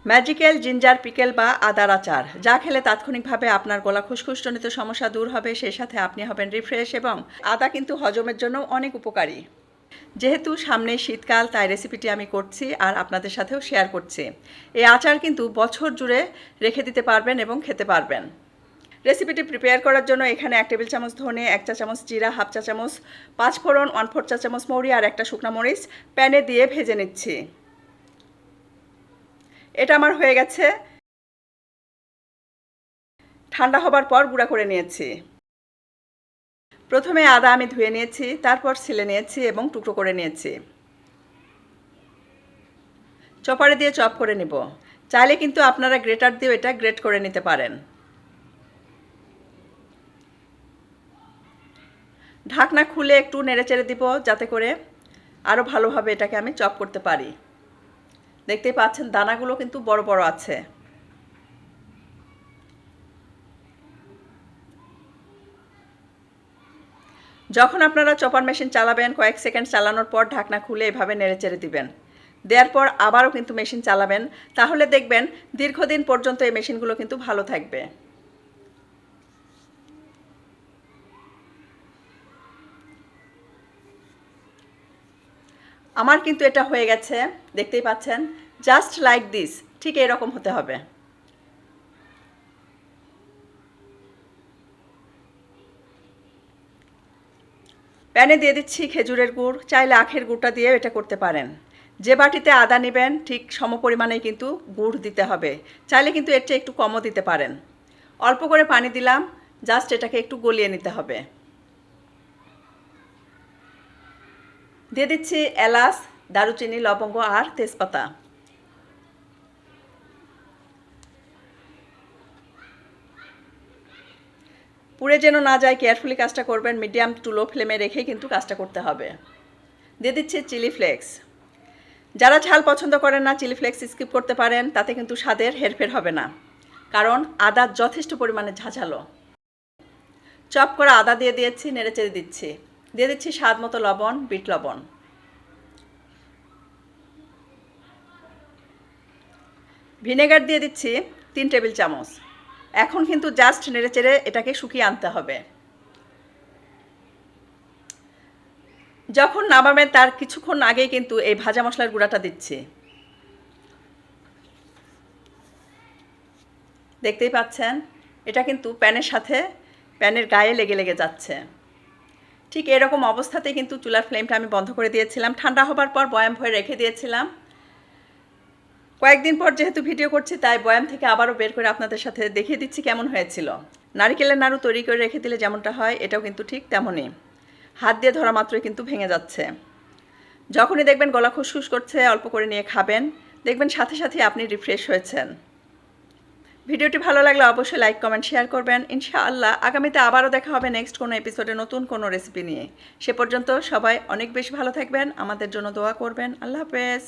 Magical ginger pickle বা আদার আচার, যা খেলে তাৎক্ষণিকভাবে আপনার গলা খুশখুশজনিত সমস্যা দূর হবে, সেই সাথে আপনি হবেন রিফ্রেশ। এবং আদা কিন্তু হজমের জন্য অনেক উপকারী। যেহেতু সামনে শীতকাল, তাই রেসিপিটি আমি করছি আর আপনাদের সাথেও শেয়ার করছি। এই আচার কিন্তু বছর জুড়ে রেখে দিতে পারবেন এবং খেতে পারবেন। রেসিপিটি প্রিপেয়ার করার জন্য এখানে 1 টেবিল চামচ ধনে, 1 চা চামচ জিরা, হাফ চা চামচ পাঁচফোড়ন, 1/4 চা চামচ মৌরি আর একটা শুকনো মরিচ প্যানে দিয়ে ভেজে নিচ্ছি। এটা আমার হয়ে গেছে। ঠান্ডা হবার পর গুঁড়া করে নিয়েছি। প্রথমে আদা আমি ধুয়ে নিয়েছি, তারপর ছিলে নিয়েছি এবং টুকরো করে নিয়েছি। চপারে দিয়ে চপ করে নিব। চাইলে কিন্তু আপনারা গ্রেটার দিয়েও এটা গ্রেট করে নিতে পারেন। ঢাকনা খুলে একটু নেড়েচেড়ে দিব, যাতে করে আরও ভালোভাবে এটাকে আমি চপ করতে পারি। দেখতেই পাচ্ছেন দানাগুলো কিন্তু বড় বড় আছে। যখন আপনারা চপার মেশিন চালাবেন, কয়েক সেকেন্ড চালানোর পর ঢাকনা খুলে এভাবে নেড়েচেড়ে দিবেন। দেওয়ার পর আবারও কিন্তু মেশিন চালাবেন, তাহলে দেখবেন দীর্ঘদিন পর্যন্ত এই মেশিনগুলো কিন্তু ভালো থাকবে। আমার কিন্তু এটা হয়ে গেছে, দেখতেই পাচ্ছেন। জাস্ট লাইক দিস, ঠিক এরকম হতে হবে। প্যানে দিয়ে দিচ্ছি খেজুরের গুড়। চাইলে আখের গুড়টা দিয়ে এটা করতে পারেন। যে বাটিতে আদা নেবেন ঠিক সমপরিমাণেই কিন্তু গুড় দিতে হবে। চাইলে কিন্তু এর চেয়ে একটু কমও দিতে পারেন। অল্প করে পানি দিলাম, জাস্ট এটাকে একটু গলিয়ে নিতে হবে। দিয়ে দিচ্ছি এলাচ, দারুচিনি, লবঙ্গ আর তেজপাতা। পুড়ে যেন না যায়, কেয়ারফুলি কাজটা করবেন। মিডিয়াম টু লো ফ্লেমে রেখেই কিন্তু কাজটা করতে হবে। দিয়ে দিচ্ছি চিলি ফ্লেক্স। যারা ঝাল পছন্দ করেন না, চিলি ফ্লেক্স স্কিপ করতে পারেন, তাতে কিন্তু স্বাদের হেরফের হবে না, কারণ আদা যথেষ্ট পরিমাণে ঝাঁঝালো। চপ করা আদা দিয়ে দিয়েছি, নেড়েচেড়ে দিচ্ছি। দিয়ে দিচ্ছি স্বাদ মতো লবণ, বিট লবণ। ভিনেগার দিয়ে দিচ্ছি 3 টেবিল চামচ। এখন কিন্তু জাস্ট নেড়েচেড়ে এটাকে শুকিয়ে আনতে হবে। যখন নামাবেন তার কিছুক্ষণ আগেই কিন্তু এই ভাজা মশলার গুঁড়াটা দিচ্ছি। দেখতেই পাচ্ছেন এটা কিন্তু প্যানের সাথে, প্যানের গায়ে লেগে লেগে যাচ্ছে। ঠিক এরকম অবস্থাতেই কিন্তু চুলার ফ্লেমটা আমি বন্ধ করে দিয়েছিলাম। ঠান্ডা হবার পর বয়াম ভরে রেখে দিয়েছিলাম। কয়েকদিন পর যেহেতু ভিডিও করছি, তাই বয়াম থেকে আবারও বের করে আপনাদের সাথে দেখিয়ে দিচ্ছি কেমন হয়েছিল। নারকেলের নাড়ু তৈরি করে রেখে দিলে যেমনটা হয়, এটাও কিন্তু ঠিক তেমনই। হাত দিয়ে ধরা মাত্রই কিন্তু ভেঙে যাচ্ছে। যখনই দেখবেন গলা খুসখুস করছে, অল্প করে নিয়ে খাবেন, দেখবেন সাথে সাথে আপনি রিফ্রেশ হয়েছেন। ভিডিওটি ভালো লাগলে অবশ্যই লাইক, কমেন্ট, শেয়ার করবেন। ইনশাআল্লাহ আগামীতে আবারও দেখা হবে নেক্সট কোনো এপিসোডে নতুন কোনো রেসিপি নিয়ে। সে পর্যন্ত সবাই অনেক বেশি ভালো থাকবেন, আমাদের জন্য দোয়া করবেন। আল্লাহ হাফেজ।